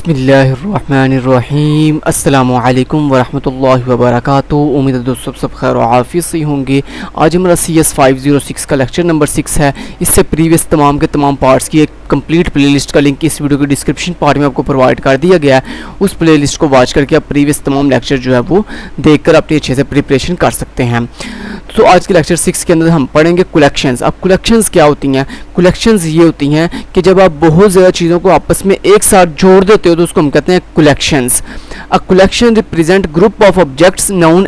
बिस्मिल्लाहिर्रहमानिर्रहीम अस्सलामुअलैकुम वरहमतुल्लाहि वबरकातुहू। उम्मीद है दोस्तों सब खैर और आफियत से होंगे। आज हमारा CS 506 का लेक्चर नंबर 6 है। इससे प्रीवियस तमाम के तमाम पार्ट्स की एक कंप्लीट प्लेलिस्ट का लिंक इस वीडियो के डिस्क्रिप्शन पार्ट में आपको प्रोवाइड कर दिया गया है। उस प्लेलिस्ट को वॉच करके आप प्रीवियस तमाम लेक्चर जो है वो देखकर अपनी अच्छे से प्रिपरेशन कर सकते हैं। तो आज के लेक्चर 6 के अंदर हम पढ़ेंगे कलेक्शंस। अब कलेक्शंस क्या होती हैं? कलेक्शंस ये होती हैं कि जब आप बहुत ज़्यादा चीज़ों को आपस में एक साथ जोड़ देते हो तो उसको हम कहते हैं collections. A collection represent group of objects known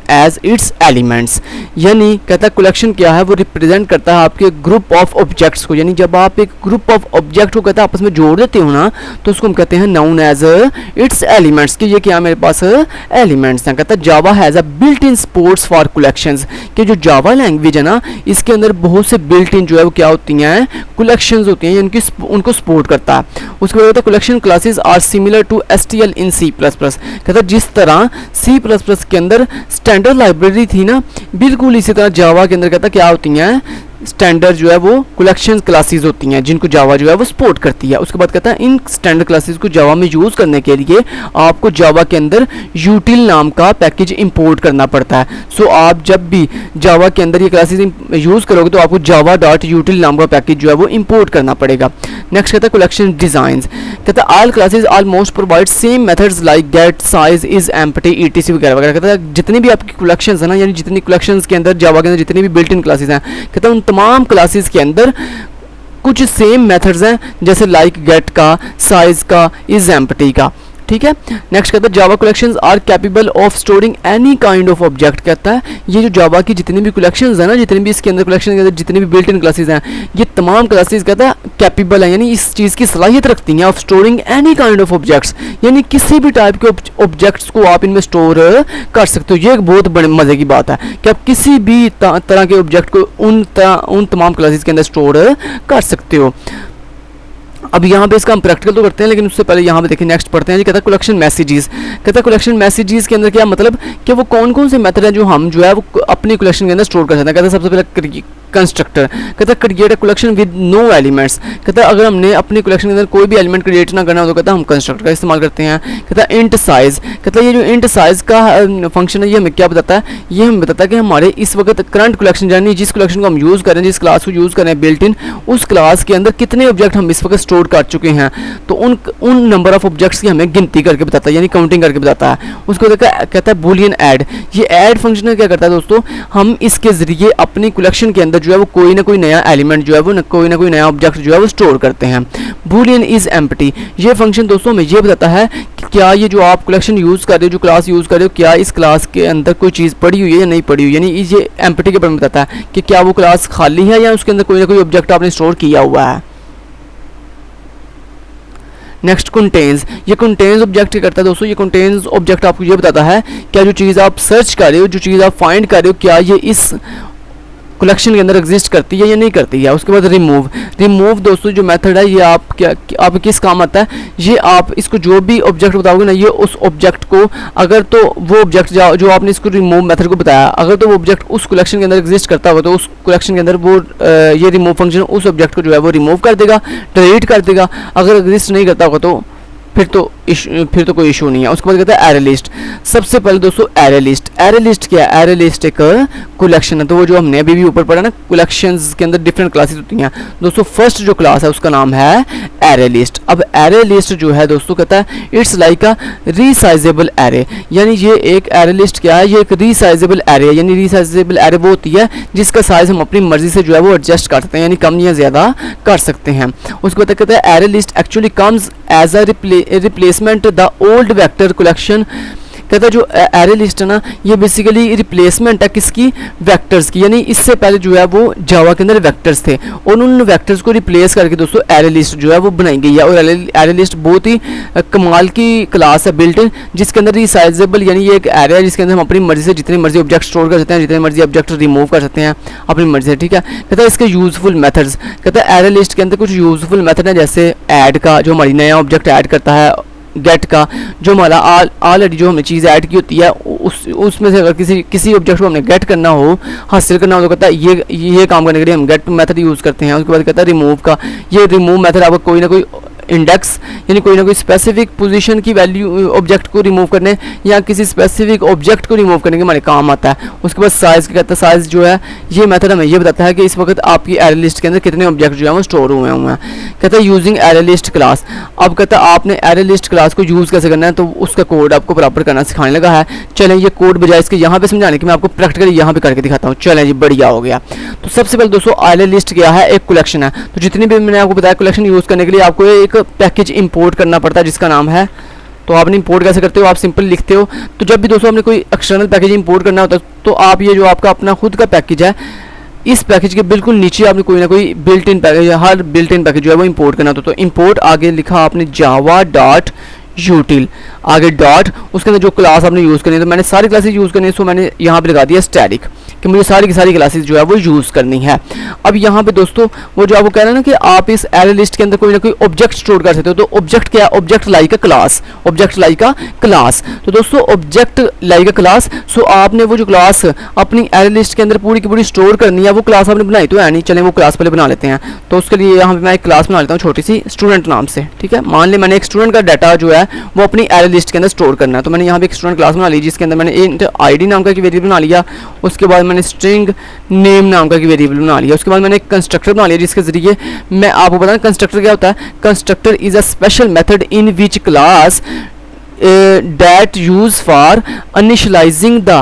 as its elements. यानी कहता है कलेक्शन क्या है, वो रिप्रेजेंट करता है आपके ग्रुप ऑफ ऑब्जेक्ट्स को। यानी जब आप एक ग्रुप ऑफ ऑब्जेक्ट को कहता है आपस में जोड़ देते हो ना, तो उसको हम कहते हैं नोन एज इट्स एलिमेंट्स। कि ये क्या मेरे पास एलिमेंट्स हैं। कहता है Java has a built in supports for collections. कि जो जावा लैंग्वेज है ना, इसके अंदर बहुत से बिल्ट इन जो है वो क्या होती हैं, कलेक्शंस होती हैं, यानी उनको सपोर्ट करता है। उसके बाद collection classes are similar to STL in C++। कहता है जिस तरह C++ के अंदर स्टैंडर्ड लाइब्रेरी थी ना, बिल्कुल इसी तरह जावा के अंदर कहता क्या होती हैं, स्टैंडर्ड जो है वो कलेक्शन क्लासेस होती हैं जिनको जावा जो है वो सपोर्ट करती है। उसके बाद कहता है इन स्टैंडर्ड क्लासेस को जावा में यूज़ करने के लिए आपको जावा के अंदर यूटिल नाम का पैकेज इंपोर्ट करना पड़ता है। सो आप जब भी जावा के अंदर ये क्लासेस यूज़ करोगे तो आपको java.util नाम का पैकेज जो है वो इंपोर्ट करना पड़ेगा। नेक्स्ट कहता है कलेक्शन डिज़ाइंस। कहता है all classes almost provide same methods like get, size, is, empty, etc वगैरह वगैरह। कहता है जितनी भी आपकी कलेक्शंस है ना, यानी जितनी कलेक्शंस के अंदर जावा के अंदर जितनी भी बिल्ट इन क्लासेस हैं, कहता है उन तमाम क्लासेस के अंदर कुछ सेम मेथड्स हैं, जैसे लाइक गेट का, साइज का, इज, एम्प्टी का। ठीक है। नेक्स्ट कहता है Java collections are capable of storing any kind of object. कहता है ये जो जावा की जितनी भी कलेक्शंस है ना, जितनी भी इसके अंदर कलेक्शन के अंदर जितनी भी बिल्ट इन क्लासेस हैं, ये तमाम क्लासेस कहता है कैपेबल है, यानी इस चीज़ की सलाहियत रखती हैं of storing any kind of objects. यानी किसी भी टाइप के ऑब्जेक्ट्स को आप इनमें स्टोर कर सकते हो। ये एक बहुत बड़े मज़े की बात है कि आप किसी भी तरह के ऑब्जेक्ट को उन तमाम क्लासेस के अंदर स्टोर कर सकते हो। अब यहाँ पे इसका हम प्रैक्टिकल तो करते हैं, लेकिन उससे पहले यहाँ पे देखिए नेक्स्ट पढ़ते हैं। जी कहता है कलेक्शन मैसेजेस। कहता है कलेक्शन मैसेजेस के अंदर क्या मतलब कि वो कौन कौन से मेथड हैं जो हम जो है वो अपनी कलेक्शन के अंदर स्टोर कर सकते हैं। कहता है सबसे पहले कंस्ट्रक्टर। कहता है create a collection with no elements. कहता है अगर हमने अपनी कलेक्शन के अंदर कोई भी एलिमेंट क्रिएट ना करना हो तो कहता है हम कंस्ट्रक्टर का इस्तेमाल करते हैं। कहता है इंट साइज। कहता है ये जो इंट साइज का फंक्शन है ये हमें क्या बताता है, ये हमें बताता है कि हमारे इस वक्त करंट कलेक्शन यानी जिस कलेक्शन को हम यूज़ करें, जिस क्लास को यूज़ करें बिल्ट इन, उस क्लास के अंदर कितने ऑब्जेक्ट हम इस वक्त स्टोर कर चुके हैं, तो उन नंबर ऑफ ऑब्जेक्ट्स की हमें गिनती करके बताता है, यानी काउंटिंग करके बताता है। उसको कहता है बूलियन ऐड। ये ऐड फंक्शन क्या करता है दोस्तों, हम इसके ज़रिए अपनी कलेक्शन के अंदर जो है वो कोई ना कोई नया एलिमेंट जो है वो कोई ना कोई नया ऑब्जेक्ट जो है वो स्टोर करते हैं। Boolean is empty. ये फंक्शन दोस्तों हमें ये बताता है कि क्या ये जो आप कलेक्शन यूज़ कर रहे हो, जो क्लास यूज़ कर रहे हो, क्या इस क्लास के अंदर कोई चीज़ पड़ी हुई है या नहीं पड़ी हुई। यानी ये एम्प्टी के बारे में बताता है कि क्या वो क्लास खाली है या उसके अंदर कोई ना कोई ऑब्जेक्ट आपने स्टोर किया हुआ है। Next contains. ये कंटेन्स ऑब्जेक्ट क्या करता है दोस्तों, ये कंटेन्स ऑब्जेक्ट आपको ये बताता है क्या जो चीज़ आप सर्च कर रहे हो, जो चीज़ आप फाइंड कर रहे हो, क्या ये इस कलेक्शन के अंदर एग्जिस्ट करती है या नहीं करती है। उसके बाद रिमूव। रिमूव दोस्तों जो मेथड है ये आप किस काम आता है, ये आप इसको जो भी ऑब्जेक्ट बताओगे ना, ये उस ऑब्जेक्ट को अगर तो वो ऑब्जेक्ट जो आपने इसको रिमूव मेथड को बताया, अगर तो वो ऑब्जेक्ट उस कलेक्शन के अंदर एग्जिस्ट करता होगा तो उस कलेक्शन के अंदर वो ये रिमूव फंक्शन उस ऑब्जेक्ट को जो है वो रिमूव कर देगा, डिलीट कर देगा। अगर एग्जिस्ट नहीं करता होगा तो फिर तो कोई इशू नहीं है। उसके बाद कहता है एरे लिस्ट। सबसे पहले दोस्तों एरे लिस्ट। एरे लिस्ट क्या है, एरे लिस्ट एक कलेक्शन है। तो वो जो हमने अभी भी ऊपर पढ़ा ना, कलेक्शंस के अंदर डिफरेंट क्लासेस होती हैं दोस्तों। फर्स्ट जो क्लास है उसका नाम है एरे लिस्ट। अब एरे लिस्ट जो है दोस्तों कहता है इट्स लाइक अ रीसाइजेबल एरे। यानी ये एक एरे लिस्ट क्या है, ये एक रीसाइजेबल एरे है। यानी रीसाइजेबल एरे वो होती है जिसका साइज हम अपनी मर्जी से जो है वो एडजस्ट कर सकते हैं, यानी कम या ज़्यादा कर सकते हैं। उसके बाद कहता है array list actually comes as a replacement the old vector collection. कहता है जो एरे लिस्ट है ना, ये बेसिकली रिप्लेसमेंट है किसकी, वेक्टर्स की। यानी इससे पहले जो है वो जावा के अंदर वेक्टर्स थे और उन वेक्टर्स को रिप्लेस करके दोस्तों एरे लिस्ट जो है वो बनाई गई है। और एरे लिस्ट बहुत ही कमाल की क्लास है बिल्ट इन, जिसके अंदर रिसाइजेबल, यानी ये एक एरे है जिसके अंदर हम अपनी मर्जी से जितनी मर्जी ऑब्जेक्ट स्टोर कर सकते हैं, जितने मर्जी ऑब्जेक्ट रिमूव कर सकते हैं अपनी मर्जी से। ठीक है। कहता है इसके यूजफुल मेथड्स। कहता है एरे लिस्ट के अंदर कुछ यूजफुल मेथड है, जैसे ऐड का जो हमारी नया ऑब्जेक्ट ऐड करता है, गेट का जो हमारा ऑलरेडी जो हमने चीज़ ऐड की होती है उसमें से अगर किसी ऑब्जेक्ट को हमने गेट करना हो, हासिल करना हो, तो कहता है ये काम करने के लिए हम गेट मेथड यूज़ करते हैं। उसके बाद कहता है रिमूव का। ये रिमूव मेथड आपको कोई ना कोई इंडेक्स यानी कोई ना कोई स्पेसिफिक पोजीशन की वैल्यू ऑब्जेक्ट को रिमूव करने या किसी स्पेसिफिक ऑब्जेक्ट को रिमूव करने के हमारे काम आता है। उसके बाद साइज़ कहता है, साइज़ जो है ये मेथड हमें ये बताता है कि इस वक्त आपकी एरे लिस्ट के अंदर कितने ऑब्जेक्ट जो है वो स्टोर हुए हैं। कहता है यूजिंग एरे लिस्ट क्लास। अब कहता है आपने एरे लिस्ट क्लास को यूज़ कैसे करना है, तो उसका कोड आपको प्रॉपर करना सिखाने लगा है। चलें ये कोड बजाय इसके यहाँ पे समझाने की मैं आपको प्रैक्टिकली यहाँ पे करके दिखाता हूँ। चलें जी बढ़िया हो गया। तो सबसे पहले दोस्तों एरे लिस्ट क्या है, एक कलेक्शन है। तो जितनी भी मैंने आपको बताया कलेक्शन यूज़ करने के लिए आपको एक पैकेज इंपोर्ट करना पड़ता है जिसका नाम है, तो आपने इंपोर्ट कैसे करते हो, आप सिंपल लिखते हो। तो जब भी दोस्तों आपने कोई एक्सटर्नल पैकेज इंपोर्ट करना होता है तो आप ये जो आपका अपना खुद का पैकेज है, इस पैकेज के बिल्कुल नीचे आपने कोई ना कोई built in package, her built in package जो है वो इंपोर्ट करना होता है। तो इंपोर्ट आगे लिखा आपने जावा डॉट यूटिल, आगे डॉट, उसके अंदर जो क्लास आपने यूज़ करनी है, तो मैंने सारी क्लासेस यूज़ करनी है, सो मैंने यहाँ पे लगा दिया स्टैटिक कि मुझे सारी की सारी क्लासेस जो है वो यूज़ करनी है। अब यहाँ पे दोस्तों वो जो आपको कह रहा है ना कि आप इस एरे लिस्ट के अंदर कोई ना कोई ऑब्जेक्ट स्टोर कर सकते हो। तो ऑब्जेक्ट क्या है, ऑब्जेक्ट लाइक अ क्लास, ऑब्जेक्ट लाइक अ क्लास। तो दोस्तों ऑब्जेक्ट लाइक अ क्लास, सो आपने वो जो क्लास अपनी एरे लिस्ट के अंदर पूरी की पूरी स्टोर करनी है, वो क्लास आपने बनाई तो है नहीं। चलें वो क्लास पहले बना लेते हैं। तो उसके लिए यहाँ पे मैं एक क्लास बना लेता हूँ छोटी सी, स्टूडेंट नाम से। ठीक है, मान लें मैंने एक स्टूडेंट का डाटा जो है वो अपनी एरे लिस्ट के अंदर स्टोर करना है। तो मैंने यहाँ पे एक स्टूडेंट क्लास बना ली जिसके अंदर मैंने इंट आईडी नाम का एक वेरिएबल बना लिया। उसके बाद मैंने स्ट्रिंग नेम नाम का एक वेरिएबल बना लिया। उसके बाद मैंने एक कंस्ट्रक्टर बना लिया जिसके जरिए मैं आपको बताना कंस्ट्रक्टर क्या होता है। Constructor is a special method in which class that use for initializing the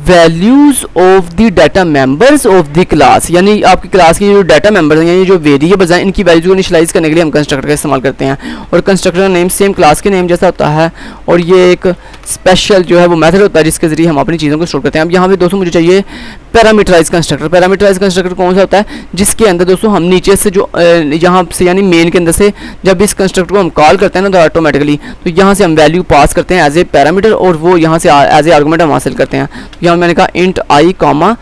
values of the data members of the class। यानी आपकी क्लास के जो डाटा मेंबर्स हैं यानी जो वेरिएबल्स हैं इनकी वैल्यूज को इनिशियलाइज करने के लिए हम कंस्ट्रक्टर का इस्तेमाल करते हैं। और कंस्ट्रक्टर का नेम सेम क्लास के नेम जैसा होता है और ये एक स्पेशल जो है वो मेथड होता है जिसके जरिए हम अपनी चीज़ों को स्टोर करते हैं। अब यहाँ पे दोस्तों मुझे चाहिए पैरामीटराइज कंस्ट्रक्टर। पैरामीटराइज कंस्ट्रक्टर कौन सा होता है, जिसके अंदर दोस्तों हम नीचे से जो यहाँ से यानी मेन के अंदर से जब इस कंस्ट्रक्टर को हम कॉल करते हैं ना तो ऑटोमेटिकली तो यहाँ से हम वैल्यू पास करते हैं एज ए पैरामीटर और वो यहाँ से एज ए आर्गुमेंट हम हासिल करते हैं। तो यहाँ मैंने कहा इंट आई कॉमा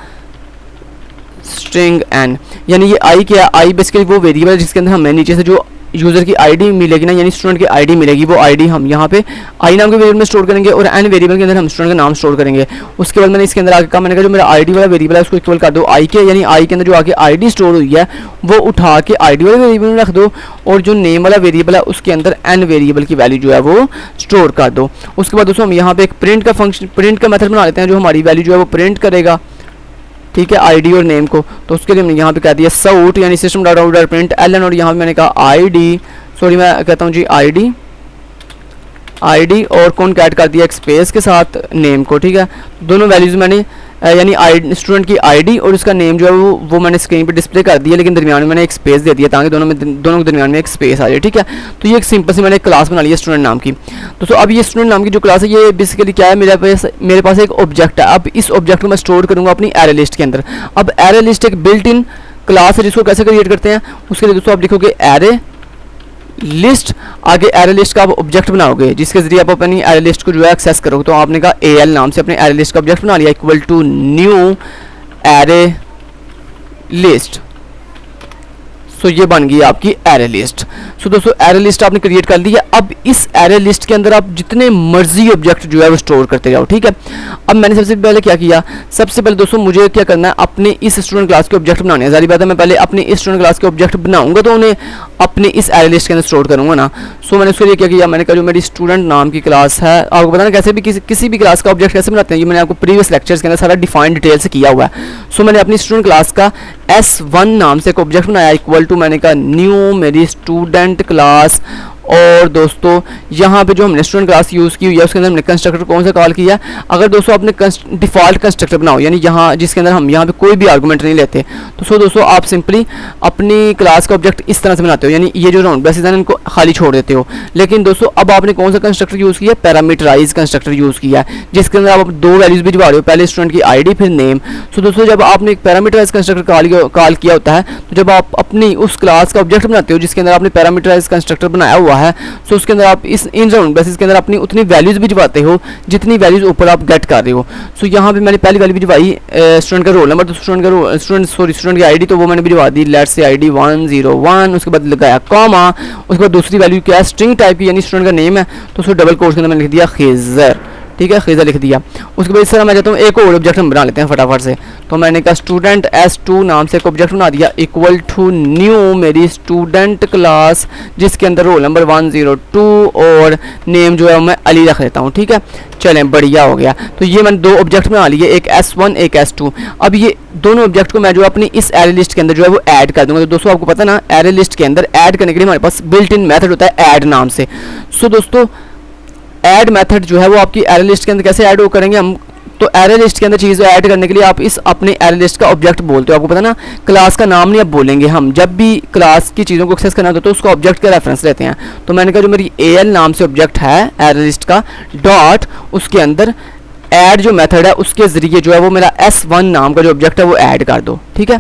स्ट्रिंग एन, यानी ये आई क्या है, आई बेसिकली वो वेरिएबल है जिसके अंदर हमें नीचे से जो यूज़र की आईडी मिलेगी ना यानी स्टूडेंट की आईडी मिलेगी, वो आईडी हम यहाँ पे आई नाम के वेरिएबल में स्टोर करेंगे और एन वेरिएबल के अंदर हम स्टूडेंट का नाम स्टोर करेंगे। उसके बाद मैंने इसके अंदर आगे कहा, मैंने कहा जो मेरा आईडी वाला वेरिएबल है उसको इक्वल कर दो आई के, यानी आई के अंदर जो आगे आईडी स्टोर हुई है वो उठा के आईडी वाले वेरिएबल में रख दो और जो नेम वाला वेरिएबल है उसके अंदर एन वेरिएबल की वैल्यू जो है वो स्टोर कर दो। उसके बाद दोस्तों हम यहाँ पे एक प्रिंट का फंक्शन, प्रिंट का मेथड बना लेते हैं जो हमारी वैल्यू जो है वो प्रिंट करेगा। ठीक है, आईडी और नेम को, तो उसके लिए हमने यहाँ पे कह दिया साउट यानी system dot out dot print L N, और यहाँ पे मैंने कहा आईडी, सॉरी मैं कहता हूँ जी आईडी और कौन कैट कर दिया एक स्पेस के साथ नेम को। ठीक है, दोनों वैल्यूज़ मैंने यानी स्टूडेंट की आईडी और उसका नेम जो है वो मैंने स्क्रीन पे डिस्प्ले कर दिया, लेकिन दरमियान में मैंने एक स्पेस दे दिया ताकि दोनों के दरमियान में एक स्पेस आ जाए। ठीक है, तो ये एक सिंपल सी मैंने एक क्लास बना ली है स्टूडेंट नाम की। दोस्तों अब ये स्टूडेंट नाम की जो क्लास है ये बेसिकली क्या है, मेरे पास एक ऑब्जेक्ट है। अब इस ऑब्जेक्ट को मैं स्टोर करूँगा अपनी एरे लिस्ट के अंदर। अब एरे लिस्ट एक बिल्ट इन क्लास है जिसको कैसे क्रिएट करते हैं, उसके लिए दोस्तों आप लिखोगे एरे लिस्ट, आगे एरे लिस्ट का आप ऑब्जेक्ट बनाओगे जिसके जरिए आप अपनी एरे लिस्ट को जो है एक्सेस करोगे। तो आपने कहा एल नाम से अपने एरे लिस्ट का ऑब्जेक्ट बना लिया equal to new array list. So ये बन गई आपकी एरे लिस्ट। सो दोस्तों एरे लिस्ट आपने क्रिएट कर ली है। अब इस एरे लिस्ट के अंदर आप जितने मर्जी ऑब्जेक्ट जो है वो स्टोर करते जाओ। ठीक है, अब मैंने सबसे पहले क्या किया, सबसे पहले दोस्तों मुझे क्या करना है, अपने इस स्टूडेंट क्लास के ऑब्जेक्ट बनाने हैं। जारी बात है मैं पहले अपनी इस स्टूडेंट क्लास के ऑब्जेक्ट बनाऊंगा तो उन्हें अपने इस एरे लिस्ट के अंदर स्टोर करूंगा ना। सो मैंने उसके लिए क्या किया, मैंने कहा जो मेरी स्टूडेंट नाम की क्लास है, आपको बताना कैसे भी किसी भी क्लास का ऑब्जेक्ट कैसे बनाते हैं, ये मैंने आपको प्रीवियस लेक्चर्स के अंदर सारा डिफाइन डिटेल से किया हुआ है। सो मैंने अपनी स्टूडेंट क्लास का S1 नाम से एक ऑब्जेक्ट बनाया इक्वल टू मैंने कहा न्यू मेरी स्टूडेंट क्लास। और दोस्तों यहाँ पे जो हमने स्टूडेंट क्लास यूज़ की हुई है उसके अंदर हमने कंस्ट्रक्टर कौन सा कॉल किया। अगर दोस्तों आपने डिफ़ॉल्ट कंस्ट्रक्टर बनाओ यानी यहाँ जिसके अंदर हम यहाँ पे कोई भी आर्गुमेंट नहीं लेते, तो सो दोस्तों आप सिंपली अपनी क्लास का ऑब्जेक्ट इस तरह से बनाते हो, यानी ये जो राउंड ब्रेसेस हैं इनको खाली छोड़ देते हो। लेकिन दोस्तों अब आपने कौन सा कंस्ट्रक्टर यूज़ किया, पैरामीटराइज कंस्ट्रक्टर यूज़ किया जिसके अंदर आप दो वैल्यूज़ भिजवा रहे हो, पहले स्टूडेंट की आई डी फिर नेम। सो दोस्तों जब आपने एक पैरामीटराइज कंस्ट्रक्टर कॉल किया होता है तो जब आप अपनी उस क्लास का ऑब्जेक्ट बनाते हो जिसके अंदर आपने पैरामीटराइज कंस्ट्रक्टर बनाया हुआ है, सो उसके अंदर आप इस इन राउंड ब्रेसेस के अंदर अपनी उतनी वैल्यूज भिजवाते हो जितनी वैल्यूज ऊपर आप गेट कर रहे हो। सो यहाँ पे मैंने पहली वैल्यू भिजवाई स्टूडेंट का रोल नंबर, तो स्टूडेंट की आईडी तो वो मैंने भिजवा दी, लेट्स से आईडी 101। उसके बाद लगाया कॉमा, उसके बाद दूसरी वैल्यू क्या है स्ट्रिंग टाइप की यानी स्टूडेंट का नेम है, तो उसको डबल कोट्स के अंदर मैंने लिख दिया खिज़र। ठीक है, खिजा लिख दिया। उसके बाद इस तरह मैं चाहता हूँ एक और ऑब्जेक्ट हम बना लेते हैं फटाफट से। तो मैंने कहा स्टूडेंट S2 नाम से एक ऑब्जेक्ट बना दिया इक्वल टू न्यू मेरी स्टूडेंट क्लास, जिसके अंदर रोल नंबर 102 और नेम जो है मैं अली रख देता हूँ। ठीक है, चलें बढ़िया हो गया। तो ये मैंने दो ऑब्जेक्ट बना लिए, एक S1 एक S2। अब ये दोनों ऑब्जेक्ट को मैं जो अपनी इस एरे लिस्ट के अंदर जो है वो ऐड कर दूंगा। तो दोस्तों आपको पता ना एरे लिस्ट के अंदर ऐड करने के लिए हमारे पास बिल्ट इन मेथड होता है ऐड नाम से। सो दोस्तों ऐड मेथड जो है वो आपकी एरे लिस्ट के अंदर कैसे ऐड करेंगे हम, तो एरे लिस्ट के अंदर चीज़ ऐड करने के लिए आप इस अपने एरे लिस्ट का ऑब्जेक्ट बोलते हो। आपको पता ना क्लास का नाम नहीं अब बोलेंगे हम, जब भी क्लास की चीज़ों को एक्सेस करना होता है तो उसका ऑब्जेक्ट का रेफरेंस लेते हैं। तो मैंने कहा जो मेरी AL नाम से ऑब्जेक्ट है एरे लिस्ट का डॉट, उसके अंदर ऐड जो मेथड है उसके ज़रिए जो है वो मेरा S1 नाम का जो ऑब्जेक्ट है वो ऐड कर दो। ठीक है,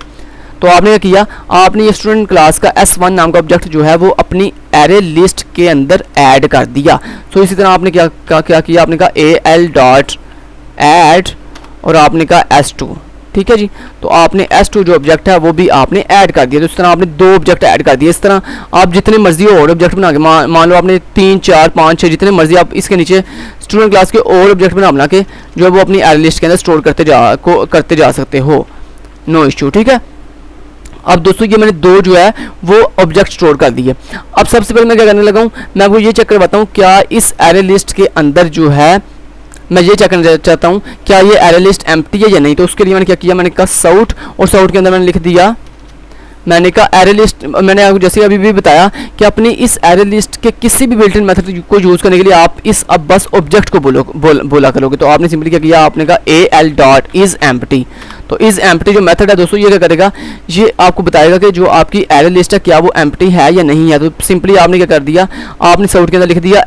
तो आपने क्या किया, आपने ये स्टूडेंट क्लास का S1 नाम का ऑब्जेक्ट जो है वो अपनी एरे लिस्ट के अंदर ऐड कर दिया। सो इसी तरह आपने क्या किया, आपने कहा AL डॉट ऐड और आपने कहा S2। ठीक है जी, तो आपने S2 जो ऑब्जेक्ट है वो भी आपने ऐड कर दिया। तो इस तरह आपने दो ऑब्जेक्ट ऐड कर दिए। इस तरह आप जितने मर्जी और ऑब्जेक्ट बना के मान लो आपने 3 4 5 6 जितने मर्जी आप इसके नीचे स्टूडेंट क्लास के और ऑब्जेक्ट बना के जो है वो अपनी एरे लिस्ट के अंदर स्टोर करते जा सकते हो, नो इश्यू। ठीक है, अब दोस्तों ये मैंने दो जो है वो ऑब्जेक्ट स्टोर कर दिए। अब सबसे पहले मैं क्या करने लगा हूँ, मैं आपको ये चेक करवाता हूँ क्या इस एरे लिस्ट के अंदर जो है मैं ये चेक करना चाहता हूँ क्या ये एरे लिस्ट एम्प्टी है या नहीं। तो उसके लिए मैंने क्या किया, मैंने कहा साउट और साउट के अंदर मैंने लिख दिया, मैंने कहा एरे लिस्ट, मैंने आपको जैसे अभी भी बताया कि अपनी इस एरे लिस्ट के किसी भी बिल्ट इन मेथड को यूज़ करने के लिए आप इस अब बस ऑब्जेक्ट को बोला करोगे। तो आपने सिंपली क्या किया, आपने कहा AL डॉट इज़ एम्प्टी। तो इज़ एम्प्टी जो मेथड है दोस्तों ये क्या करेगा, ये आपको बताएगा कि जो आपकी एरे लिस्ट है क्या वो एम्प्टी है या नहीं है। तो सिंपली आपने क्या कर दिया, आपने साउट के अंदर लिख दिया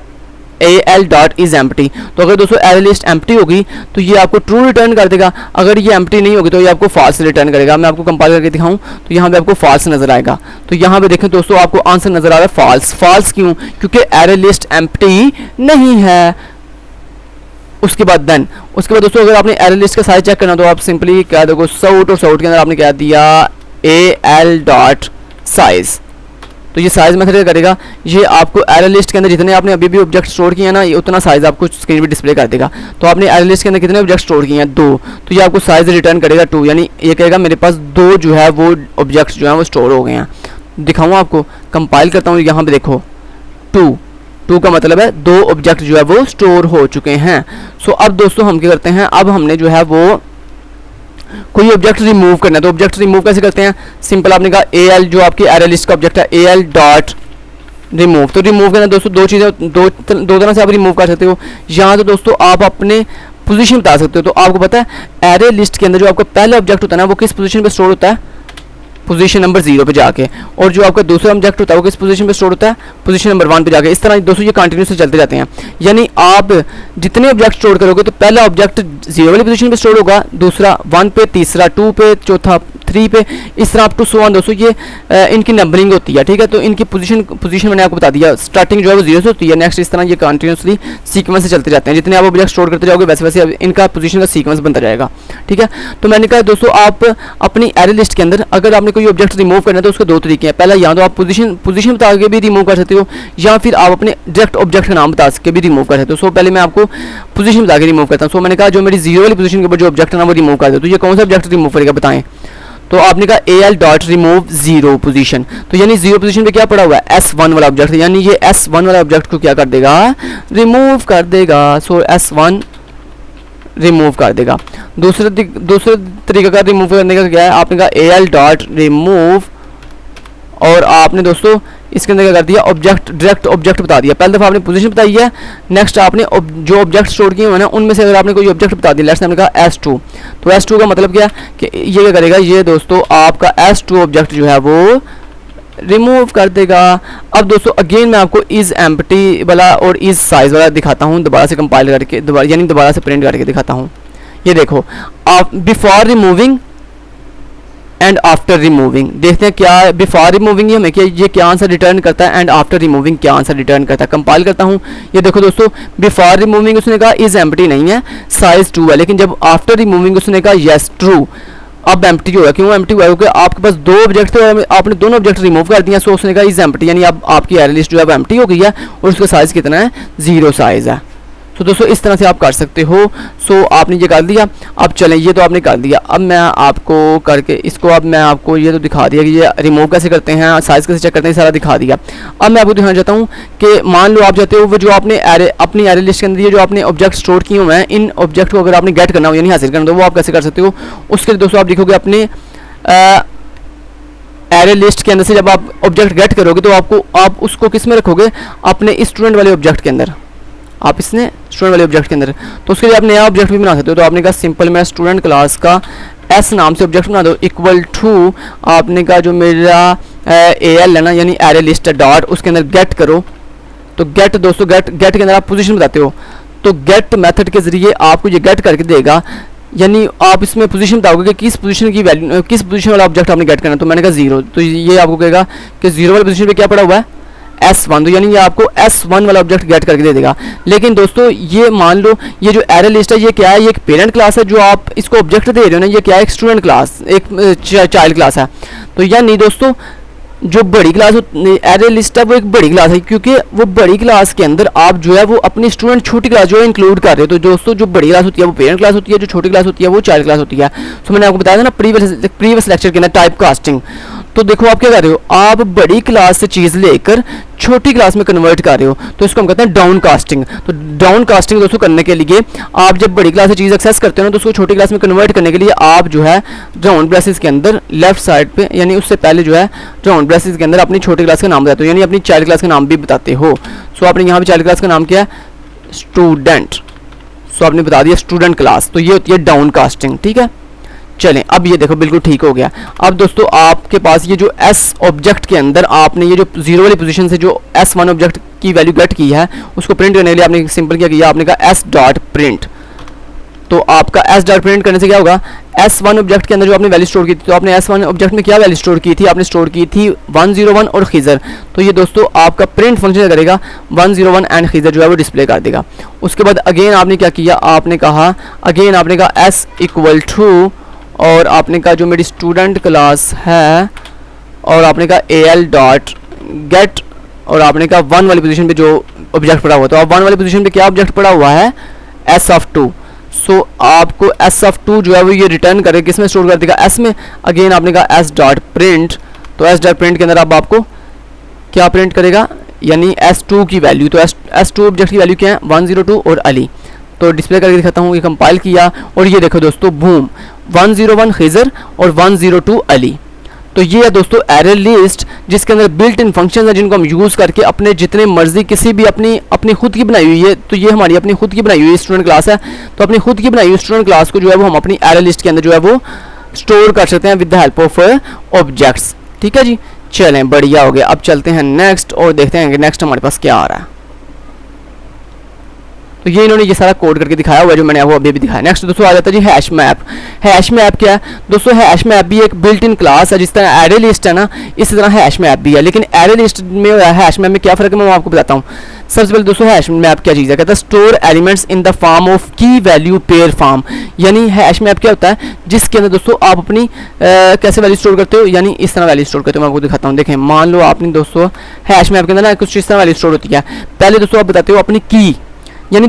AL डॉट इज एम्प्टी। तो अगर दोस्तों एरे लिस्ट एम्प्टी होगी तो ये आपको ट्रू रिटर्न कर देगा, अगर ये एम्प्टी नहीं होगी तो ये आपको फॉल्स रिटर्न करेगा। मैं आपको कंपाइल करके दिखाऊं तो यहाँ पे आपको फॉल्स नजर आएगा। तो यहाँ पे देखें दोस्तों आपको आंसर नजर आ रहा है फॉल्स। फॉल्स क्यों, क्योंकि एरे लिस्ट एम्प्टी नहीं है। उसके बाद दोस्तों अगर आपने एरे लिस्ट का साइज चेक करना तो आप सिंपली क्या देखो साउट और साउट के अंदर आपने क्या दिया AL डॉट साइज। तो ये साइज मेथड क्या करेगा, ये आपको एरे लिस्ट के अंदर जितने आपने अभी भी ऑब्जेक्ट स्टोर किए हैं ना ये उतना साइज आपको स्क्रीन पे डिस्प्ले कर देगा। तो आपने एरे लिस्ट के अंदर कितने ऑब्जेक्ट स्टोर किए हैं 2, तो ये आपको साइज रिटर्न करेगा 2, यानी ये कहेगा मेरे पास 2 जो है वो ऑब्जेक्ट्स जो है वो स्टोर हो गए हैं। दिखाऊँ आपको, कंपाइल करता हूँ, यहाँ पे देखो 2 का मतलब है 2 ऑब्जेक्ट जो है वो स्टोर हो चुके हैं। सो अब दोस्तों हम क्या करते हैं, अब हमने जो है वो कोई ऑब्जेक्ट रिमूव करना है। तो ऑब्जेक्ट रिमूव कैसे करते हैं, सिंपल आपने कहा AL जो आपकी एरे लिस्ट का ऑब्जेक्ट है AL डॉट रिमूव। तो रिमूव करना दोस्तों दो चीज़ें दो तरह से आप रिमूव कर सकते हो। यहाँ तो दोस्तों आप अपने पोजीशन बता सकते हो। तो आपको पता है एरे लिस्ट के अंदर जो आपका पहला ऑब्जेक्ट होता है ना वो किस पोजीशन पे स्टोर होता है, पोजीशन नंबर 0 पे जाके, और जो आपका दूसरा ऑब्जेक्ट होता है वो किस पोजीशन पे स्टोर होता है, पोजीशन नंबर 1 पे जाके। इस तरह दोस्तों ये कंटिन्यूसली चलते जाते हैं, यानी आप जितने ऑब्जेक्ट स्टोर करोगे तो पहला ऑब्जेक्ट 0 वाली पोजीशन पे स्टोर होगा, दूसरा 1 पे, तीसरा 2 पे, चौथा 3 पे, इस तरह आप टू सो ऑन। दोस्तों ये इनकी नंबरिंग होती है, ठीक है। तो इनकी पोजीशन मैंने आपको बता दिया, स्टार्टिंग जो है वो 0 से होती है, नेक्स्ट इस तरह ये कंटिन्यूसली सीक्वेंस से चलते जाते हैं। जितने आप ऑब्जेक्ट स्टोर करते जाओगे वैसे वैसे इनका पोजीशन का सीक्वेंस बनता जाएगा, ठीक है। तो मैंने कहा दोस्तों आप अपनी एरे लिस्ट के अंदर अगर आपने कोई ऑब्जेक्ट रिमूव करना है तो उसके 2 तरीके हैं। पहला या तो आप पोजीशन बता के भी रिमूव कर सकते हो, या फिर आप अपने डायरेक्ट ऑब्जेक्ट का नाम बता के भी रिमूव कर सकते हो। सो पहले मैं आपको पोजीशन बता के रिमूव करता हूँ। सो मैंने कहा जो मेरी 0 वाली पोजीशन के ऊपर जो ऑब्जेक्ट है ना वो रिमूव कर दो। तो ये कौन सा ऑब्जेक्ट रिमूव करेगा बताएं। तो आपने कहा AL डॉट रिमूव 0 पोजीशन, तो यानी 0 पोजीशन पे क्या पड़ा हुआ है S1 वाला ऑब्जेक्ट, यानी ये S1 वाला ऑब्जेक्ट को क्या कर देगा, रिमूव कर देगा। सो S1 रिमूव कर देगा। दूसरे तरीका का रिमूव करने का क्या है, आपने कहा AL डॉट रिमूव और आपने दोस्तों इसके अंदर क्या कर दिया, ऑब्जेक्ट डायरेक्ट ऑब्जेक्ट बता दिया। पहले दफ़ा आपने पोजीशन बताई है, नेक्स्ट आपने जो ऑब्जेक्ट स्टोर किए हुए ना उनमें से अगर आपने कोई ऑब्जेक्ट बता दिया, लेट्स हमने कहा S2, तो S2 का मतलब क्या है कि ये क्या करेगा, ये दोस्तों आपका S2 ऑब्जेक्ट जो है वो रिमूव कर देगा। अब दोस्तों अगेन मैं आपको इज एम्प्टी वाला और इज साइज वाला दिखाता हूँ, दोबारा से कंपाइल करके दोबारा से प्रिंट करके दिखाता हूँ। ये देखो आप before removing and after removing, देखते हैं क्या बिफोर रिमूविंग हमें क्या ये क्या आंसर रिटर्न करता है, एंड आफ्टर रिमूविंग क्या आंसर रिटर्न करता है। कंपाइल करता हूँ, ये देखो दोस्तों बिफोर रिमूविंग उसने कहा इज एम्प्टी नहीं है, साइज 2 है, लेकिन जब आफ्टर रिमूविंग उसने कहा यस ट्रू, अब एम्प्टी हुआ। क्यों एम्प्टी हुआ, क्योंकि आपके पास 2 ऑब्जेक्ट थे और आपने दोनों ऑब्जेक्ट रिमूव कर दिया। सो उसने कहा इज एम्प्टी, यानी अब आपकी एरे लिस्ट जो है वो एम्प्टी हो गई है और उसका साइज कितना है 0 साइज है। तो दोस्तों इस तरह से आप कर सकते हो। सो आपने ये कर दिया। अब चलें, ये तो आपने कर दिया। अब मैं आपको करके इसको, अब मैं आपको ये तो दिखा दिया कि ये रिमूव कैसे करते हैं, साइज़ कैसे चेक करते हैं, सारा दिखा दिया। अब मैं आपको दिखाना चाहता हूँ कि मान लो आप चाहते हो वो जो आपने अपनी एरे लिस्ट के अंदर ये जो आपने ऑब्जेक्ट स्टोर किए हुए हैं, इन ऑब्जेक्ट को अगर आपने गेट करना हो यानी हासिल करना हो, वो आप कैसे कर सकते हो। उसके लिए दोस्तों आप लिखोगे अपने एरे लिस्ट के अंदर से जब आप ऑब्जेक्ट गेट करोगे तो आप उसको किस में रखोगे, अपने स्टूडेंट वाले ऑब्जेक्ट के अंदर। आप इसने स्टूडेंट वाले ऑब्जेक्ट के अंदर, तो उसके लिए आप नया ऑब्जेक्ट भी बना सकते हो। तो आपने कहा सिंपल मैं स्टूडेंट क्लास का एस नाम से ऑब्जेक्ट बना दो, इक्वल टू आपने कहा जो मेरा AL है ना यानी एरे लिस्ट डॉट, उसके अंदर गेट करो। तो गेट दोस्तों, गेट के अंदर आप पोजीशन बताते हो, तो गेट मेथड के जरिए आपको ये गेट करके देगा, यानी आप इसमें पोजीशन बताओगे कि किस पोजीशन की वैल्यू, किस पोजीशन वाला ऑब्जेक्ट आपने गेट करना है। तो मैंने कहा 0, तो ये आपको कहेगा कि 0 वाली पोजीशन पे क्या पड़ा हुआ है, S1, तो यानी ये आपको S1 वाला ऑब्जेक्ट गेट करके दे देगा। लेकिन दोस्तों ये मान लो ये जो एरे लिस्ट है ये क्या है, ये एक पेरेंट क्लास है, जो आप इसको ऑब्जेक्ट दे रहे हो ना, ये क्या है, एक स्टूडेंट क्लास, एक चाइल्ड क्लास है। तो यानी दोस्तों जो बड़ी क्लास एरे लिस्ट है वो एक बड़ी क्लास है, क्योंकि वो बड़ी क्लास के अंदर आप जो है वो अपनी स्टूडेंट छोटी क्लास जो है इंक्लूड कर रहे हो। तो दोस्तों जो बड़ी क्लास होती है वो पेरेंट क्लास होती है, जो छोटी क्लास होती है वो चाइल्ड क्लास होती है। तो मैंने आपको बताया था ना प्रीवियस लेक्चर के अंदर टाइप कास्टिंग। तो देखो आप क्या कर रहे हो, आप बड़ी क्लास से चीज़ लेकर छोटी क्लास में कन्वर्ट कर रहे हो, तो इसको हम कहते हैं डाउन कास्टिंग। तो डाउन कास्टिंग दोस्तों करने के लिए आप जब बड़ी क्लास से चीज़ एक्सेस करते हो ना, तो उसको छोटी क्लास में कन्वर्ट करने के लिए आप जो है राउंड ब्रेसेस के अंदर लेफ्ट साइड पे, यानी उससे पहले जो है राउंड ब्रेसेस के अंदर अपनी छोटी क्लास का नाम बताते हो, यानी अपनी चाइल्ड क्लास का नाम भी बताते हो। सो आपने यहाँ पे चाइल्ड क्लास का नाम क्या है, स्टूडेंट। सो आपने बता दिया स्टूडेंट क्लास, तो ये होती है डाउन कास्टिंग। ठीक है, चलें अब ये देखो बिल्कुल ठीक हो गया। अब दोस्तों आपके पास ये जो S ऑब्जेक्ट के अंदर आपने ये जो 0 वाली पोजीशन से जो S1 ऑब्जेक्ट की वैल्यू गेट की है, उसको प्रिंट करने के लिए आपने सिंपल क्या किया, आपने कहा S डॉट प्रिंट। तो आपका S डॉट प्रिंट करने से क्या होगा, S1 ऑब्जेक्ट के अंदर जो आपने वैल्यू स्टोर की थी, तो आपने S1 ऑब्जेक्ट में क्या वैल्यू स्टोर की थी, आपने स्टोर की थी 101 और खिजर। तो ये दोस्तों आपका प्रिंट फंक्शन करेगा 101 एंड खिजर जो है वो डिस्प्ले कर देगा। उसके बाद अगेन आपने क्या किया, आपने कहा S इक्वल टू, और आपने कहा जो मेरी स्टूडेंट क्लास है, और आपने कहा AL डॉट गेट, और आपने कहा 1 वाली पोजीशन पे जो ऑब्जेक्ट पड़ा हुआ, तो अब 1 वाली पोजीशन पे क्या ऑब्जेक्ट पड़ा हुआ है, S2। सो आपको S2 जो है वो ये रिटर्न करे, किस में स्टोर कर देगा, S में। अगेन आपने कहा S डॉट प्रिंट, तो S डॉट प्रिंट के अंदर अब आपको क्या प्रिंट करेगा, यानी S2 की वैल्यू। तो S2 ऑब्जेक्ट की वैल्यू क्या है, 102 और अली। तो डिस्प्ले करके दिखाता हूँ, ये कंपाइल किया और ये देखो दोस्तों बूम, 101 खिजर और 102 अली। तो ये है दोस्तों एरे लिस्ट, जिसके अंदर बिल्ट इन फंक्शन है, जिनको हम यूज़ करके अपने जितने मर्जी किसी भी अपनी खुद की बनाई हुई है, तो ये हमारी अपनी खुद की बनाई हुई स्टूडेंट क्लास है। तो अपनी खुद की बनाई हुई स्टूडेंट क्लास को जो है वो हम अपनी एरे लिस्ट के अंदर जो है वो स्टोर कर सकते हैं with the help of objects. ठीक है जी, चलें बढ़िया हो गया। अब चलते हैं नेक्स्ट और देखते हैं कि नेक्स्ट हमारे पास क्या आ रहा है। तो ये इन्होंने ये सारा कोड करके दिखाया हुआ है जो मैंने आपको अभी भी दिखाया। नेक्स्ट दोस्तों आ जाता है जी हैश मैप। हैश मैप क्या है दोस्तों, हैश मैप भी एक बिल्ट इन क्लास है, जिस तरह एरे लिस्ट है ना इसी तरह हैश मैप भी है। लेकिन एरे लिस्ट में और हैश मैप में क्या फ़र्क है मैं आपको बताता हूँ। सबसे पहले दोस्तों हैश मैप क्या चीज़ है, कहता है store elements in the form of की वैल्यू पेयर फॉर्म। यानी हैश मैप क्या होता है, जिसके अंदर दोस्तों आप अपनी कैसे वैल्यू स्टोर करते हो, यानी इस तरह वैल्यू स्टोर करते हो। मैं आपको दिखाता हूँ, देखें मान लो आपने दोस्तों हैश मैप के अंदर ना कुछ इस तरह वैल्यू स्टोर होती है। पहले दोस्तों आप बताते हो अपनी की, यानी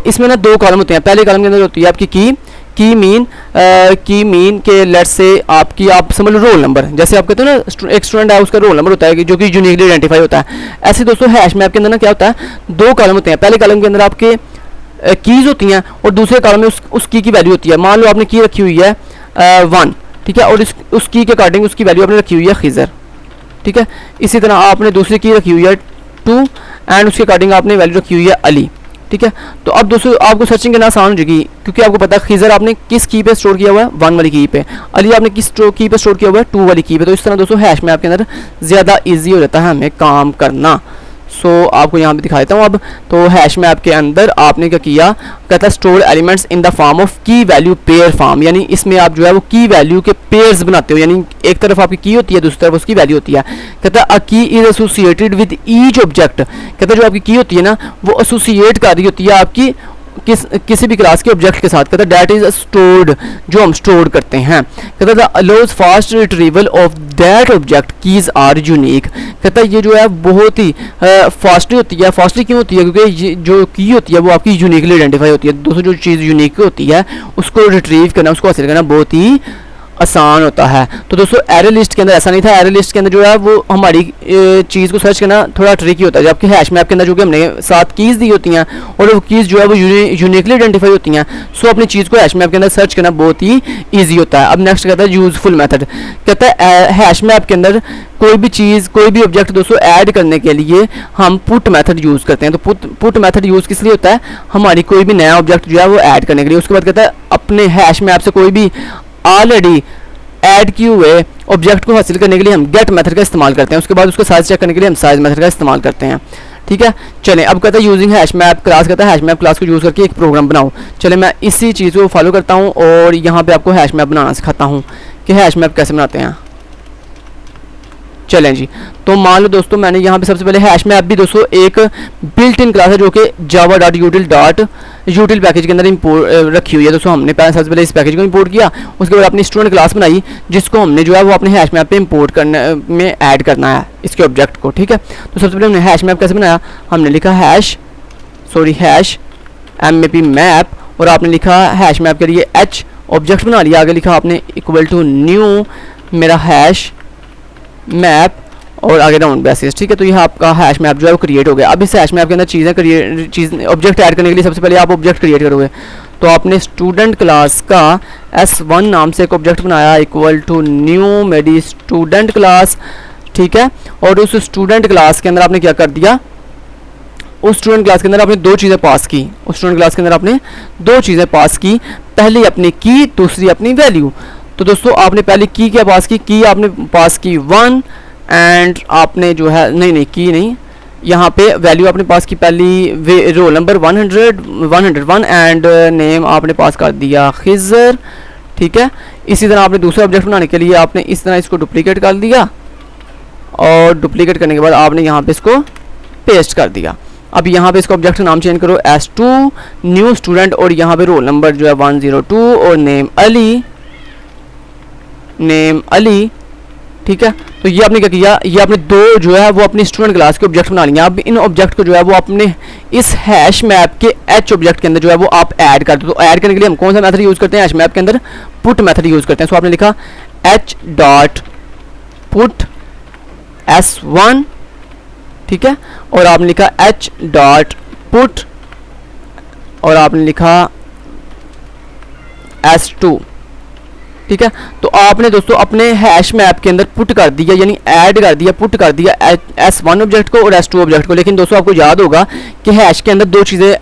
इसमें ना 2 कॉलम होते हैं। पहले कॉलम के अंदर होती है आपकी की मीन के लेट्स से आपकी आप समझ लो रोल नंबर, जैसे आप कहते हो ना एक स्टूडेंट है उसका रोल नंबर होता है जो कि यूनिकली आइडेंटिफाई होता है। ऐसे दोस्तों हैश मैप के अंदर ना क्या होता है, 2 कॉलम होते हैं। पहले कॉलम के अंदर आपके कीज़ होती हैं और दूसरे कॉलम में उस की वैल्यू होती है। मान लो आपने की रखी हुई है 1, ठीक है, और उस की के अकॉर्डिंग उसकी वैल्यू आपने रखी हुई है खिजर। ठीक है, इसी तरह आपने दूसरी की रखी हुई है 2 एंड उसके अकॉर्डिंग आपने वैल्यू रखी हुई है अली। ठीक है, तो अब दोस्तों आपको सर्चिंग करना आसान हो जाएगी, क्योंकि आपको पता है खिजर आपने किस की पे स्टोर किया हुआ है, 1 वाली की पे, अली आपने किस की पे स्टोर किया हुआ है, 2 वाली की पे। तो इस तरह दोस्तों हैश मैप के अंदर ज़्यादा इजी हो जाता है हमें काम करना। सो आपको यहाँ पे दिखा देता हूँ अब। तो हैश मैप के अंदर आपने क्या किया, कहता है store elements in the form of की वैल्यू पेयर फॉर्म, यानी इसमें आप जो है वो की वैल्यू के पेयर्स बनाते हो, यानी एक तरफ आपकी की होती है दूसरी तरफ उसकी वैल्यू होती है। कहता है अ की is associated with each object, कहता है जो आपकी की होती है ना वो एसोसिएट कर रही होती है आपकी किसी भी क्लास के ऑब्जेक्ट के साथ, कहता है दैट इज स्टोर्ड, जो हम स्टोर करते हैं, कहता है allows fast retrieval of that object keys are unique, कहता है ये जो है बहुत ही फास्टली होती है। फास्टली क्यों होती है? क्योंकि ये जो की होती है वो आपकी यूनिकली आइडेंटिफाई होती है। दोस्तों जो चीज़ यूनिक होती है उसको रिट्रीव करना, उसको हासिल करना बहुत ही आसान होता है। तो दोस्तों एरे लिस्ट के अंदर ऐसा नहीं था। एरे लिस्ट के अंदर जो है वो हमारी चीज़ को सर्च करना थोड़ा ट्रिकी होता है। जबकि हैश मैप के अंदर जो कि हमने 7 कीज़ दी होती हैं और वो कीज़ जो है वो यूनिकली आइडेंटिफाई होती हैं, सो अपनी चीज़ को हैश मैप के अंदर सर्च करना बहुत ही ईजी होता है। अब नेक्स्ट कहता है यूजफुल मेथड, कहता है हैश मैप के अंदर कोई भी चीज़, कोई भी ऑब्जेक्ट दोस्तों ऐड करने के लिए हम पुट मेथड यूज़ करते हैं। तो पुट मेथड यूज़ किस लिए होता है? हमारी कोई भी नया ऑब्जेक्ट जो है वो ऐड करने के लिए। उसके बाद कहता है अपने हैश मैप से कोई भी ऑलरेडी ऐड किए हुए ऑब्जेक्ट को हासिल करने के लिए हम गेट मेथड का इस्तेमाल करते हैं। उसके बाद उसको साइज चेक करने के लिए हम साइज मेथड का इस्तेमाल करते हैं। ठीक है, चलें अब कहता है यूजिंग हैश मैप क्लास, कहता है हैश मैप क्लास को यूज़ करके एक प्रोग्राम बनाओ। चले मैं इसी चीज़ को फॉलो करता हूँ और यहाँ पे आपको हैश मैप बनाना सिखाता हूँ कि हैश मैप कैसे बनाते हैं। चलें जी, तो मान लो दोस्तों मैंने यहाँ पे सबसे पहले हैश मैप भी दोस्तों एक बिल्ट इन क्लास है जो कि java.util पैकेज के अंदर इंपोर्ट रखी हुई है। दोस्तों हमने सबसे पहले इस पैकेज को इंपोर्ट किया, उसके बाद अपनी स्टूडेंट क्लास बनाई जिसको हमने जो है वो अपने हैश मैप पे इंपोर्ट करने में ऐड करना है इसके ऑब्जेक्ट को। ठीक है, तो सबसे पहले हमने हैश मैप कैसे बनाया? हमने लिखा हैश मैप और आपने लिखा हैश मैप के लिए h ऑब्जेक्ट बना लिया। आगे लिखा आपने इक्वल टू न्यू मेरा हैश मैप और आगे राउंड बेसिस। ठीक है, तो यह आपका हैश मैप जो है वो क्रिएट हो गया। अब इस हैश मैप के अंदर चीज़ें ऑब्जेक्ट ऐड करने के लिए सबसे पहले आप ऑब्जेक्ट क्रिएट करोगे। तो आपने स्टूडेंट क्लास का S1 नाम से एक ऑब्जेक्ट बनाया इक्वल टू न्यू मेरी स्टूडेंट क्लास। ठीक है, और उस स्टूडेंट क्लास के अंदर आपने क्या कर दिया? उस स्टूडेंट क्लास के अंदर आपने दो चीज़ें पास की। उस स्टूडेंट क्लास के अंदर आपने दो चीज़ें पास की, पहली अपनी की, दूसरी अपनी वैल्यू। तो दोस्तों आपने पहले की क्या पास की आपने पास की 1 एंड आपने जो है नहीं यहाँ पे वैल्यू आपने पास की पहली रोल नंबर 101 एंड नेम आपने पास कर दिया खिजर। ठीक है, इसी तरह आपने दूसरा ऑब्जेक्ट बनाने के लिए आपने इस तरह इसको डुप्लीकेट कर दिया और डुप्लीकेट करने के बाद आपने यहाँ पे इसको पेस्ट कर दिया। अब यहाँ पे इसका ऑब्जेक्ट का नाम चेंज करो S2 न्यू स्टूडेंट और यहाँ पे रोल नंबर जो है 102 और नेम अली। ठीक है, तो ये आपने क्या किया? ये आपने दो जो है वो अपनी स्टूडेंट क्लास के ऑब्जेक्ट बना लिया। अब इन ऑब्जेक्ट को जो है वो अपने इस हैश मैप के h ऑब्जेक्ट के अंदर जो है वो आप ऐड कर दो। तो ऐड करने के लिए हम कौन सा मेथड यूज़ करते हैं? हैश मैप के अंदर पुट मेथड यूज़ करते हैं। सो आपने लिखा h.put S1। ठीक है, और आपने लिखा h.put और आपने लिखा S2। ठीक है, तो आपने दोस्तों अपने हैश मैप के अंदर पुट कर दिया, यानी ऐड कर दिया, पुट कर दिया S1 ऑब्जेक्ट को और S2 ऑब्जेक्ट को। लेकिन दोस्तों आपको याद होगा कि हैश के अंदर दो चीज़ें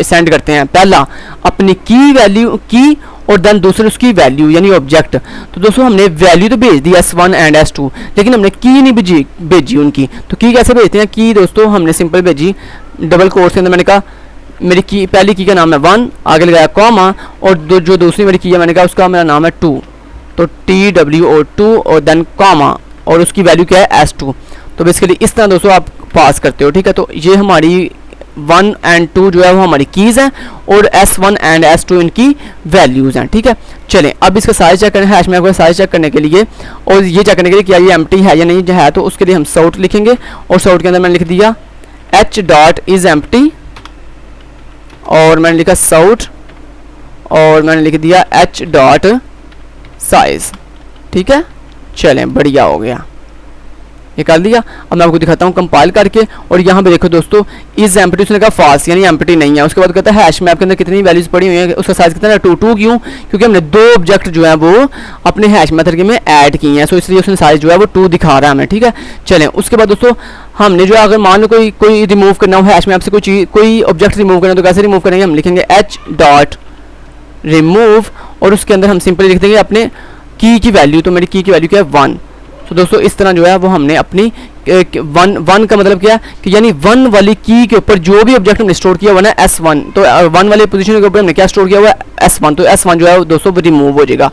सेंड करते हैं, पहला अपनी की वैल्यू की और देन दूसरे उसकी वैल्यू यानी ऑब्जेक्ट। तो दोस्तों हमने वैल्यू तो भेज दी S1 एंड S2, लेकिन हमने की नहीं भेजी उनकी। तो की कैसे भेजते हैं? की दोस्तों हमने सिंपल भेजी डबल कोर्स के अंदर। मैंने कहा मेरी की पहली की का नाम है 1, आगे लगाया कॉमा और जो दूसरी मेरी की है मैंने कहा उसका मेरा नाम है 2, तो TWO2 और देन कॉमा और उसकी वैल्यू क्या है S2। तो बेसिकली इस तरह दोस्तों आप पास करते हो। ठीक है, तो ये हमारी 1 एंड 2 जो है वो हमारी कीज़ हैं और S1 एंड S2 इनकी वैल्यूज़ हैं। ठीक है, चलें अब इसका साइज चेक करना है। हैश मैप का साइज चेक करने के लिए और ये चेक करने के लिए क्या ये एम्प्टी है या नहीं है, तो उसके लिए हम साउट लिखेंगे और साउट के अंदर मैंने लिख दिया h.isEmpty और मैंने लिखा साउट और मैंने लिख दिया h.size। ठीक है, चलें बढ़िया हो गया, ये कर दिया। अब मैं आपको दिखाता हूँ कंपाइल करके और यहाँ पे देखो दोस्तों इज एम्प्टी उसने कहा फाल्स यानी एम्प्टी नहीं है। उसके बाद कहता है हैश मैप के अंदर कितनी वैल्यूज पड़ी हुई है, उसका साइज कितना है 2 क्यों? क्योंकि हमने दो ऑब्जेक्ट जो है वो अपने हैश मेथड के में ऐड किए हैं, सो इसलिए उसने साइज जो है वो 2 दिखा रहा है हमें। ठीक है, चलें उसके बाद दोस्तों हमने जो अगर मान लो कोई रिमूव करना हो हैश मैप से कोई ऑब्जेक्ट रिमूव करना, तो कैसे रिमूव करेंगे? हम लिखेंगे h.remove और उसके अंदर हम सिंपली लिख देंगे अपने की वैल्यू। तो मेरी की वैल्यू क्या है 1। तो दोस्तों इस तरह जो है वो हमने अपनी 1 का मतलब क्या है कि यानी 1 वाली की के ऊपर जो भी ऑब्जेक्ट हमने स्टोर किया हुआ है S1, तो 1 वाले पोजीशन के ऊपर हमने क्या स्टोर किया हुआ है S1, तो S1 जो है दोस्तों रिमूव हो जाएगा।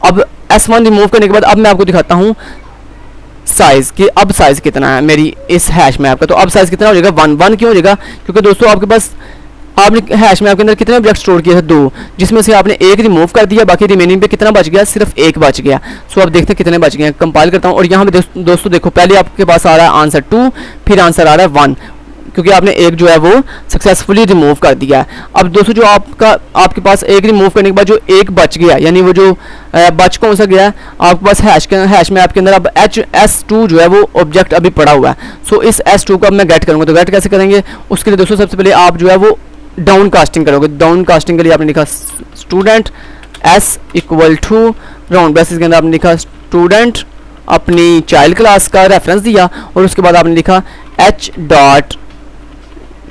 अब S1 रिमूव करने के बाद अब मैं आपको दिखाता हूँ साइज कि अब साइज कितना है मेरी इस हैश मैप का। तो अब साइज कितना हो जाएगा 1 क्यों हो जाएगा? क्योंकि दोस्तों आपके पास आपने हैश मैप के अंदर कितने ऑब्जेक्ट स्टोर किए थे 2, जिसमें से आपने एक रिमूव कर दिया, बाकी रिमेनिंग पे कितना बच गया, सिर्फ एक बच गया। सो अब देखते हैं कितने बच गए हैं। कंपाइल करता हूँ और यहाँ पे दोस्तों देखो पहले आपके पास आ रहा है आंसर 2, फिर आंसर आ रहा है 1, क्योंकि आपने एक जो है वो सक्सेसफुली रिमूव कर दिया है। अब दोस्तों जो आपके पास एक रिमूव करने के बाद जो एक बच गया, यानी वो जो बच कौन सा गया, आपके पास हैश मैप के अंदर अब HS2 जो है वो ऑब्जेक्ट अभी पड़ा हुआ है। सो इस S2 को अब मैं गेट करूँगा, तो गेट कैसे करेंगे, उसके लिए दोस्तों सबसे पहले आप जो है वो डाउन कास्टिंग करोगे। डाउन कास्टिंग के लिए आपने लिखा student S equal to round braces के अंदर आपने लिखा स्टूडेंट, अपनी चाइल्ड क्लास का रेफरेंस दिया और उसके बाद आपने लिखा h डॉट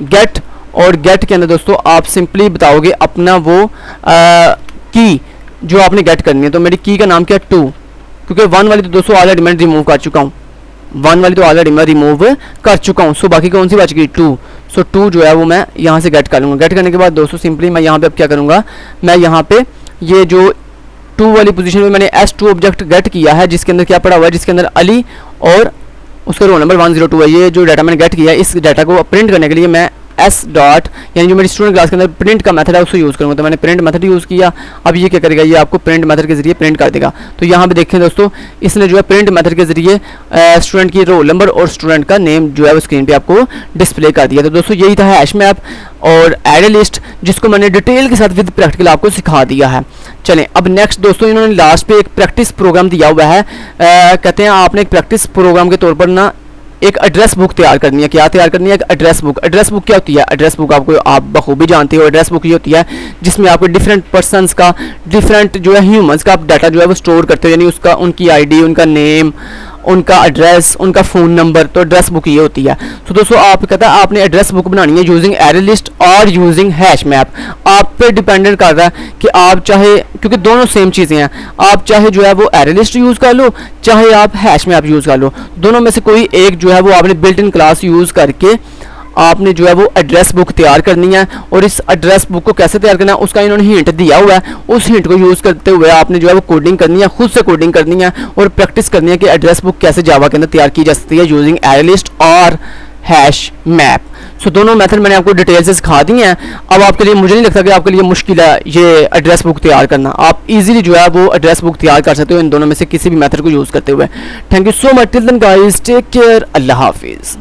गेट, और गेट के अंदर दोस्तों आप सिंपली बताओगे अपना वो की जो आपने गेट करनी है। तो मेरी की का नाम क्या है 2, क्योंकि 1 वाली तो दोस्तों ऑलरेडी मैं रिमूव कर चुका हूँ, 1 वाली तो ऑलरेडी मैं रिमूव कर चुका हूँ। सो बाकी कौन सी बच गई 2। सो 2 जो है वो मैं यहाँ से गेट कर लूँगा। गेट करने के बाद दोस्तों सिंपली मैं यहाँ पे अब क्या करूँगा, मैं यहाँ पे ये जो 2 वाली पोजीशन में मैंने S2 ऑब्जेक्ट गेट किया है, जिसके अंदर क्या पड़ा हुआ है, जिसके अंदर अली और उसका रोल नंबर 102 है। ये जो डाटा मैंने गेट किया है, इस डाटा को प्रिंट करने के लिए मैं S डॉट यानी जो मेरी स्टूडेंट क्लास के अंदर प्रिंट का मेथड है उसको यूज़ करूँगा। तो मैंने प्रिंट मेथड यूज़ किया। अब ये क्या करेगा, ये आपको प्रिंट मेथड के जरिए प्रिंट कर देगा। तो यहाँ पे देखें दोस्तों, इसने जो है प्रिंट मेथड के जरिए स्टूडेंट की रोल नंबर और स्टूडेंट का नेम जो है वो स्क्रीन पे आपको डिस्प्ले कर दिया। तो दोस्तों यही था हैश मैप और एरे लिस्ट, जिसको मैंने डिटेल के साथ विद प्रैक्टिकल आपको सिखा दिया है। चलें अब नेक्स्ट दोस्तों, इन्होंने लास्ट पे एक प्रैक्टिस प्रोग्राम दिया हुआ है। कहते हैं आपने एक प्रैक्टिस प्रोग्राम के तौर पर ना एक एड्रेस बुक तैयार करनी है। क्या तैयार करनी है, एक एड्रेस बुक। एड्रेस बुक क्या होती है, एड्रेस बुक आप बखूबी जानते हो। एड्रेस बुक ये होती है जिसमें आपको डिफरेंट पर्सनस का, डिफरेंट जो है ह्यूमंस का आप डाटा जो है वो स्टोर करते हो, यानी उसका उनकी आईडी, उनका नेम, उनका एड्रेस, उनका फ़ोन नंबर। तो एड्रेस बुक ये होती है। तो दोस्तों आप कहता है आपने एड्रेस बुक बनानी है यूजिंग एरे लिस्ट और यूजिंग हैश मैप। आप पे डिपेंडेंट कर रहा है कि आप चाहे, क्योंकि दोनों सेम चीज़ें हैं, आप चाहे जो है वो एरे लिस्ट यूज़ कर लो, चाहे आप हैश मैप यूज़ कर लो। दोनों में से कोई एक जो है वो आपने बिल्ट इन क्लास यूज़ करके आपने जो है वो एड्रेस बुक तैयार करनी है। और इस एड्रेस बुक को कैसे तैयार करना है उसका इन्होंने हिंट दिया हुआ है। उस हिंट को यूज़ करते हुए आपने जो है वो कोडिंग करनी है, खुद से कोडिंग करनी है और प्रैक्टिस करनी है कि एड्रेस बुक कैसे जावा के अंदर तैयार की जा सकती है यूजिंग एरे लिस्ट और हैश मैप। सो दोनों मेथड मैंने आपको डिटेल से सिखा दी हैं। अब आपके लिए, मुझे नहीं लगता कि आपके लिए मुश्किल है ये एड्रेस बुक तैयार करना। आप इजीली जो है वो एड्रेस बुक तैयार कर सकते हो इन दोनों में से किसी भी मेथड को यूज़ करते हुए। Thank you so much. Till then guys, take care, अल्लाह हाफिज़।